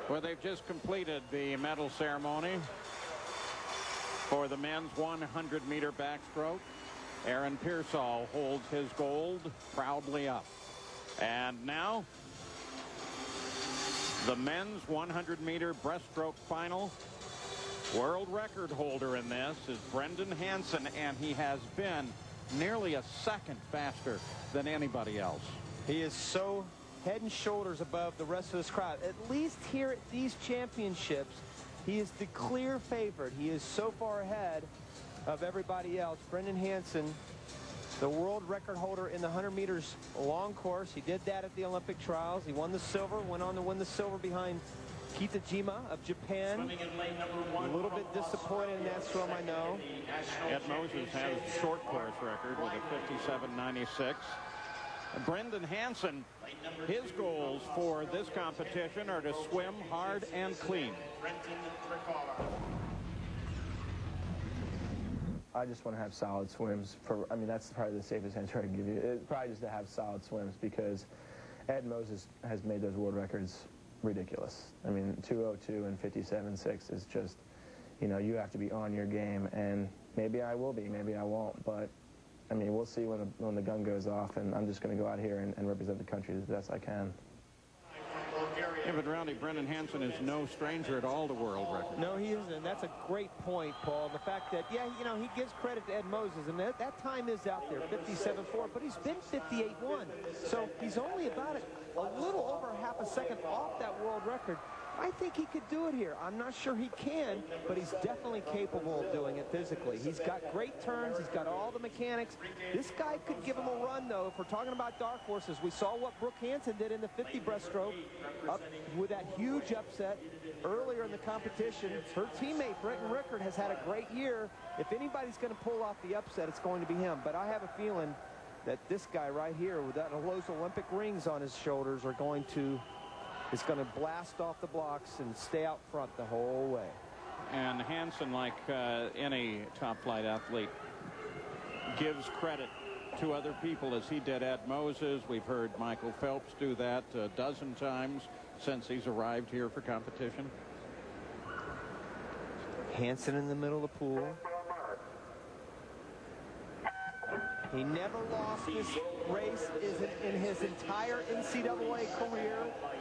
Well, they've just completed the medal ceremony for the men's 100-meter backstroke. Aaron Pearsall holds his gold proudly up. And now, the men's 100-meter breaststroke final. World record holder in this is Brendan Hansen, and he has been nearly a second faster than anybody else. He is so head and shoulders above the rest of this crowd. At least here at these championships, he is the clear favorite. He is so far ahead of everybody else. Brendan Hansen, the world record holder in the 100 meters long course. He did that at the Olympic trials. He won the silver, went on to win the silver behind Kitajima of Japan. A little bit disappointed in that swim, I know. Ed Moses has a short course record with a 57.96. Brendan Hansen, his goals for this competition are to swim hard and clean. I just want to have solid swims. I mean, that's probably the safest answer I can give you. It's probably just to have solid swims, because Ed Moses has made those world records ridiculous. I mean, 2:02 and 57.6 is just, you know, you have to be on your game, and maybe I will be, maybe I won't, but I mean, we'll see when the gun goes off, and I'm just going to go out here and represent the country as best I can. Yeah, but Rowdy, Brendan Hansen is no stranger at all to world record. No, he isn't, and that's a great point, Paul. The fact that, yeah, you know, he gives credit to Ed Moses, and that time is out there, 57.4, but he's been 58.1. So he's only about a little over half a second off that world record. I think he could do it here. I'm not sure he can, but he's definitely capable of doing it physically. He's got great turns. He's got all the mechanics. This guy could give him a run, though. If we're talking about dark horses, we saw what Brooke Hansen did in the 50 breaststroke up with that huge upset earlier in the competition. Her teammate, Brenton Rickard, has had a great year. If anybody's going to pull off the upset, it's going to be him. But I have a feeling that this guy right here with those Olympic rings on his shoulders are going to blast off the blocks and stay out front the whole way. And Hansen, like any top-flight athlete, gives credit to other people, as he did Ed Moses. We've heard Michael Phelps do that a dozen times since he's arrived here for competition. Hansen in the middle of the pool. He never lost this race in his entire NCAA career.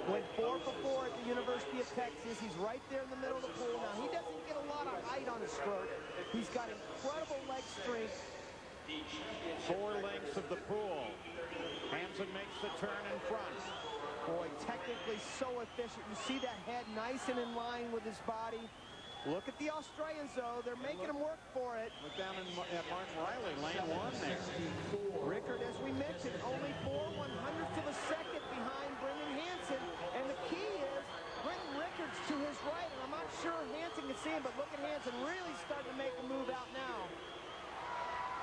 Went 4 for 4 at the University of Texas. He's right there in the middle of the pool. Now, he doesn't get a lot of height on his stroke. He's got incredible leg strength. 4 lengths of the pool. Hansen makes the turn in front. Boy, technically so efficient. You see that head nice and in line with his body. Look at the Australians, though. They're making them work for it. Look down at Martin Riley, lane 1 there. Rickard, as we mentioned, only 4/100ths of a second behind Brendan Hansen. And the key is Brendan Rickard's to his right. And I'm not sure Hansen can see him, but look at Hansen really starting to make a move out now.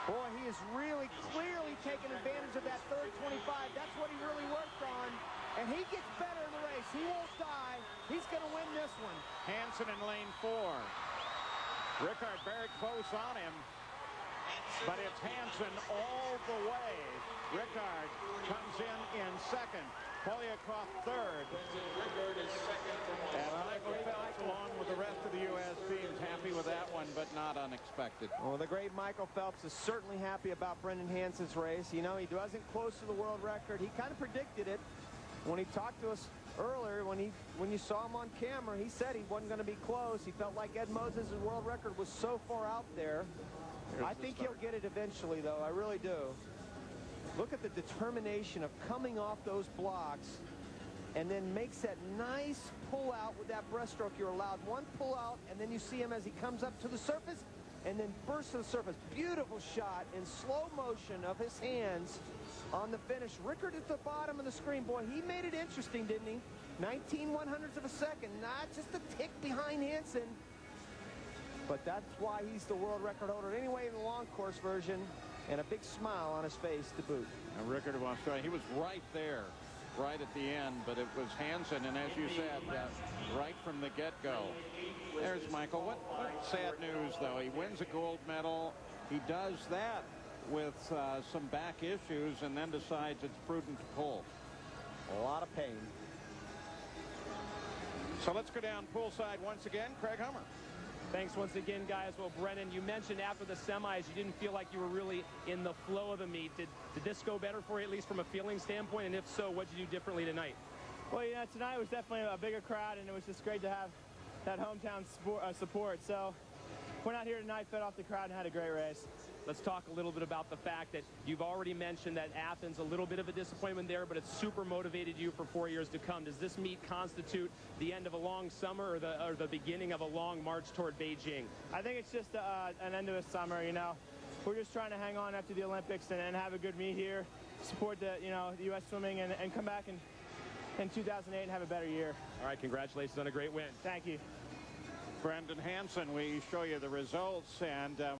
Boy, he is really clearly taking advantage of that third 25. That's what he really worked on. And he gets better in the race. He won't die. He's going to win this one. Hansen in lane 4. Rickard very close on him. But it's Hansen all the way. Rickard comes in second. Polyakov third. And Michael Phelps, along with the rest of the U.S. team, happy with that one, but not unexpected. Well, the great Michael Phelps is certainly happy about Brendan Hansen's race. You know, he wasn't close to the world record. He kind of predicted it. When he talked to us earlier, when you saw him on camera, he said he wasn't going to be close. He felt like Ed Moses' world record was so far out there. I think he'll get it eventually, though. I really do. Look at the determination of coming off those blocks and then makes that nice pull out with that breaststroke. You're allowed one pull out, and then you see him as he comes up to the surface and then bursts to the surface. Beautiful shot in slow motion of his hands on the finish. Rickard at the bottom of the screen. Boy, he made it interesting, didn't he? 19/100ths of a second. Not just a tick behind Hansen. But that's why he's the world record holder anyway in the long course version. And a big smile on his face to boot. And Rickard of Australia, he was right there, right at the end, but it was Hansen, and as you said, right from the get-go. There's Michael. What sad news, though. He wins a gold medal. He does that with some back issues and then decides it's prudent to pull. A lot of pain. So let's go down poolside once again. Craig Hummer. Thanks once again, guys. Well, Brennan, you mentioned after the semis you didn't feel like you were really in the flow of the meet. Did this go better for you, at least from a feeling standpoint? And if so, what did you do differently tonight? Well, you know, tonight was definitely a bigger crowd, and it was just great to have that hometown support. So went out here tonight, fed off the crowd, and had a great race. Let's talk a little bit about the fact that you've already mentioned that Athens, a little bit of a disappointment there, but it's super motivated you for 4 years to come. Does this meet constitute the end of a long summer or the beginning of a long march toward Beijing? I think it's just an end of a summer, you know. We're just trying to hang on after the Olympics and have a good meet here, support the U.S. swimming, and come back in 2008 and have a better year. All right, congratulations on a great win. Thank you. Brendan Hansen, we show you the results, and